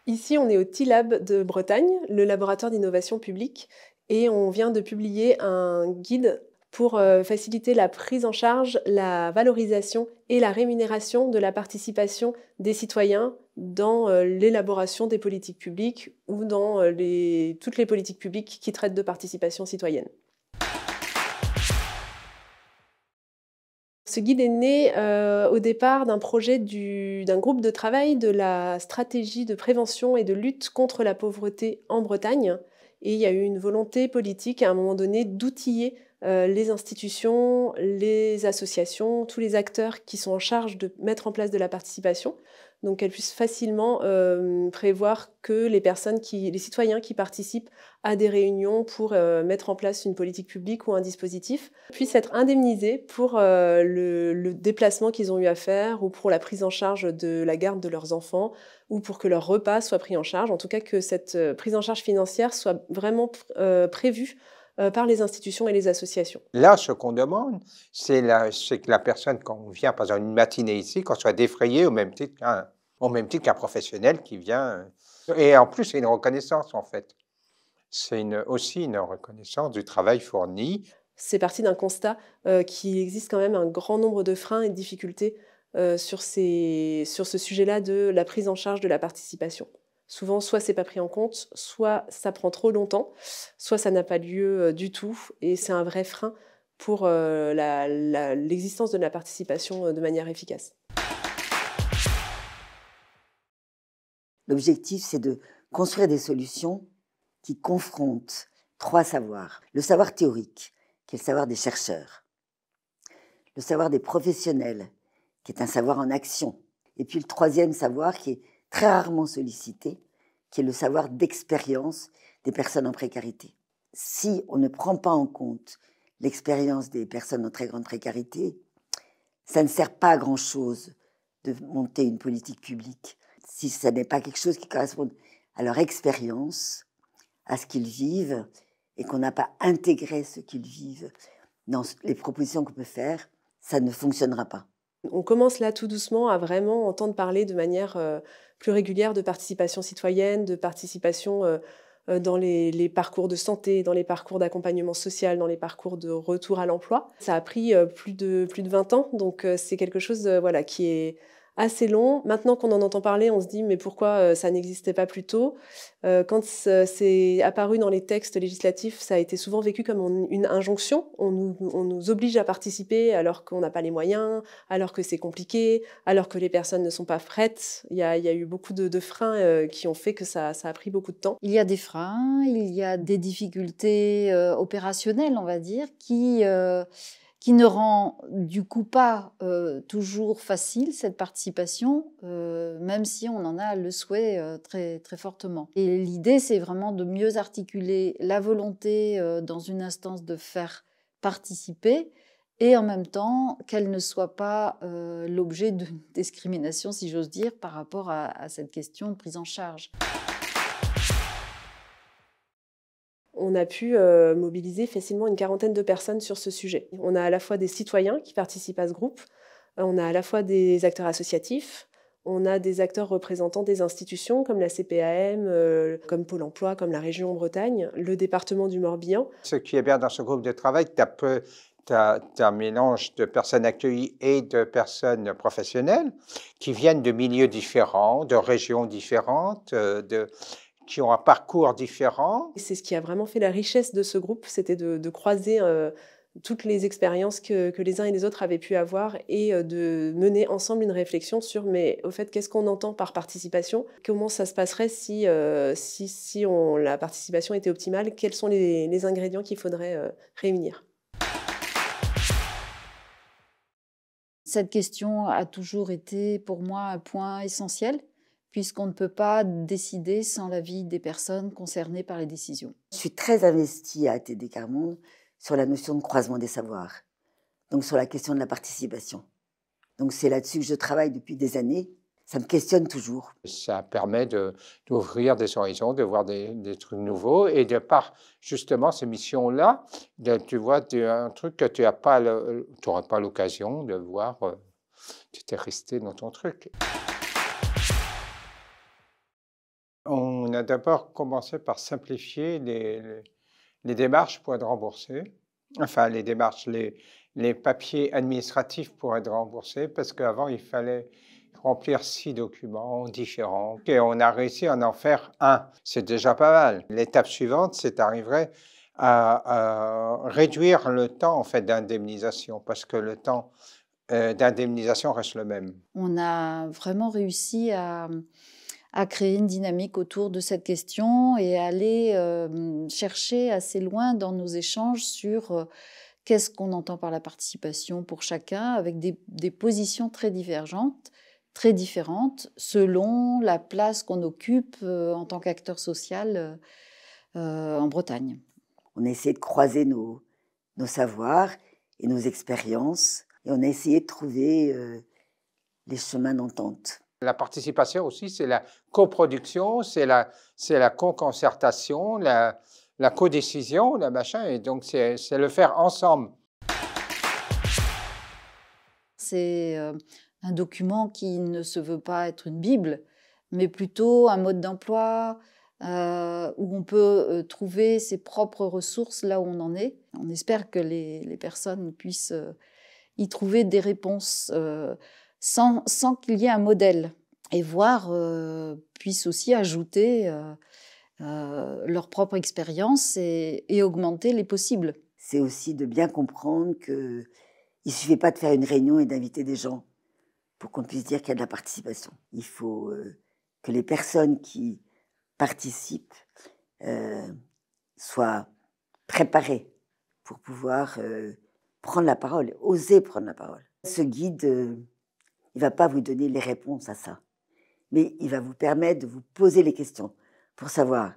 Ici, on est au T-Lab de Bretagne, le laboratoire d'innovation publique, et on vient de publier un guide pour faciliter la prise en charge, la valorisation et la rémunération de la participation des citoyens dans l'élaboration des politiques publiques ou dans toutes les politiques publiques qui traitent de participation citoyenne. Ce guide est né au départ d'un projet d'un groupe de travail de la stratégie de prévention et de lutte contre la pauvreté en Bretagne. Et il y a eu une volonté politique à un moment donné d'outiller les institutions, les associations, tous les acteurs qui sont en charge de mettre en place de la participation, donc qu'elles puissent facilement prévoir que les citoyens qui participent à des réunions pour mettre en place une politique publique ou un dispositif puissent être indemnisés pour le déplacement qu'ils ont eu à faire ou pour la prise en charge de la garde de leurs enfants ou pour que leur repas soit pris en charge. En tout cas, que cette prise en charge financière soit vraiment prévue par les institutions et les associations. Là, ce qu'on demande, c'est que la personne, quand on vient, par exemple, une matinée ici, qu'on soit défrayé au même titre qu'un professionnel qui vient. Et en plus, c'est une reconnaissance, en fait. C'est aussi une reconnaissance du travail fourni. C'est parti d'un constat qu'il existe quand même un grand nombre de freins et de difficultés sur ce sujet-là de la prise en charge de la participation. Souvent, soit c'est pas pris en compte, soit ça prend trop longtemps, soit ça n'a pas lieu du tout, et c'est un vrai frein pour l'existence de la participation de manière efficace. L'objectif, c'est de construire des solutions qui confrontent 3 savoirs. Le savoir théorique, qui est le savoir des chercheurs. Le savoir des professionnels, qui est un savoir en action. Et puis le 3e savoir, qui est très rarement sollicité, qui est le savoir d'expérience des personnes en précarité. Si on ne prend pas en compte l'expérience des personnes en très grande précarité, ça ne sert pas à grand-chose de monter une politique publique si ça n'est pas quelque chose qui corresponde à leur expérience, à ce qu'ils vivent, et qu'on n'a pas intégré ce qu'ils vivent dans les propositions qu'on peut faire, ça ne fonctionnera pas. On commence là tout doucement à vraiment entendre parler de manière plus régulière de participation citoyenne, de participation dans les parcours de santé, dans les parcours d'accompagnement social, dans les parcours de retour à l'emploi. Ça a pris plus de 20 ans, donc c'est quelque chose voilà, qui est assez long. Maintenant qu'on en entend parler, on se dit mais pourquoi ça n'existait pas plus tôt? Quand c'est apparu dans les textes législatifs, ça a été souvent vécu comme une injonction. On nous oblige à participer alors qu'on n'a pas les moyens, alors que c'est compliqué, alors que les personnes ne sont pas prêtes. Il y a eu beaucoup de freins qui ont fait que ça a pris beaucoup de temps. Il y a des freins, il y a des difficultés opérationnelles, on va dire, qui ne rend du coup pas toujours facile cette participation, même si on en a le souhait très, très fortement. Et l'idée, c'est vraiment de mieux articuler la volonté dans une instance de faire participer et en même temps qu'elle ne soit pas l'objet d'une discrimination, si j'ose dire, par rapport à cette question de prise en charge. On a pu mobiliser facilement une quarantaine de personnes sur ce sujet. On a à la fois des citoyens qui participent à ce groupe, on a à la fois des acteurs associatifs, on a des acteurs représentants des institutions comme la CPAM, comme Pôle emploi, comme la région Bretagne, le département du Morbihan. Ce qui est bien dans ce groupe de travail, tu as un mélange de personnes accueillies et de personnes professionnelles qui viennent de milieux différents, de régions différentes, qui ont un parcours différent. C'est ce qui a vraiment fait la richesse de ce groupe, c'était de croiser toutes les expériences que les uns et les autres avaient pu avoir et de mener ensemble une réflexion sur, mais au fait, qu'est-ce qu'on entend par participation? Comment ça se passerait si la participation était optimale? Quels sont les ingrédients qu'il faudrait réunir? Cette question a toujours été pour moi un point essentiel, puisqu'on ne peut pas décider sans l'avis des personnes concernées par les décisions. Je suis très investie à ATD Quart Monde sur la notion de croisement des savoirs, donc sur la question de la participation. Donc c'est là-dessus que je travaille depuis des années. Ça me questionne toujours. Ça permet d'ouvrir des horizons, de voir des trucs nouveaux et de par justement ces missions-là, tu vois un truc que tu n'auras pas l'occasion de voir, tu t'es resté dans ton truc. On a d'abord commencé par simplifier les démarches pour être remboursé. Enfin, les démarches, les papiers administratifs pour être remboursé, parce qu'avant, il fallait remplir 6 documents différents. Et on a réussi à en faire un. C'est déjà pas mal. L'étape suivante, c'est d'arriver à réduire le temps en fait, d'indemnisation, parce que le temps d'indemnisation reste le même. On a vraiment réussi à créer une dynamique autour de cette question et à aller chercher assez loin dans nos échanges sur qu'est-ce qu'on entend par la participation pour chacun, avec des positions très divergentes, très différentes, selon la place qu'on occupe en tant qu'acteur social en Bretagne. On a essayé de croiser nos savoirs et nos expériences, et on a essayé de trouver les chemins d'entente. La participation aussi, c'est la coproduction, c'est la co-concertation, la codécision, la machin, et donc c'est le faire ensemble. C'est un document qui ne se veut pas être une Bible, mais plutôt un mode d'emploi où on peut trouver ses propres ressources là où on en est. On espère que les personnes puissent y trouver des réponses sans qu'il y ait un modèle, et voire puissent aussi ajouter leur propre expérience et augmenter les possibles. C'est aussi de bien comprendre qu'il ne suffit pas de faire une réunion et d'inviter des gens pour qu'on puisse dire qu'il y a de la participation. Il faut que les personnes qui participent soient préparées pour pouvoir prendre la parole, oser prendre la parole. Ce guide, il ne va pas vous donner les réponses à ça, mais il va vous permettre de vous poser les questions pour savoir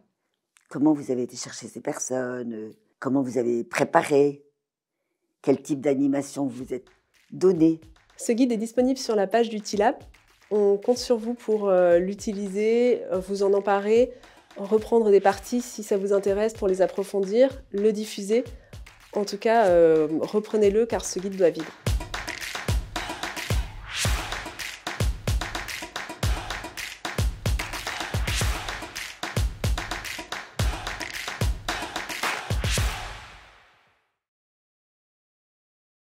comment vous avez été chercher ces personnes, comment vous avez préparé, quel type d'animation vous êtes donné. Ce guide est disponible sur la page du TILAB. On compte sur vous pour l'utiliser, vous en emparer, reprendre des parties si ça vous intéresse pour les approfondir, le diffuser. En tout cas, reprenez-le car ce guide doit vivre.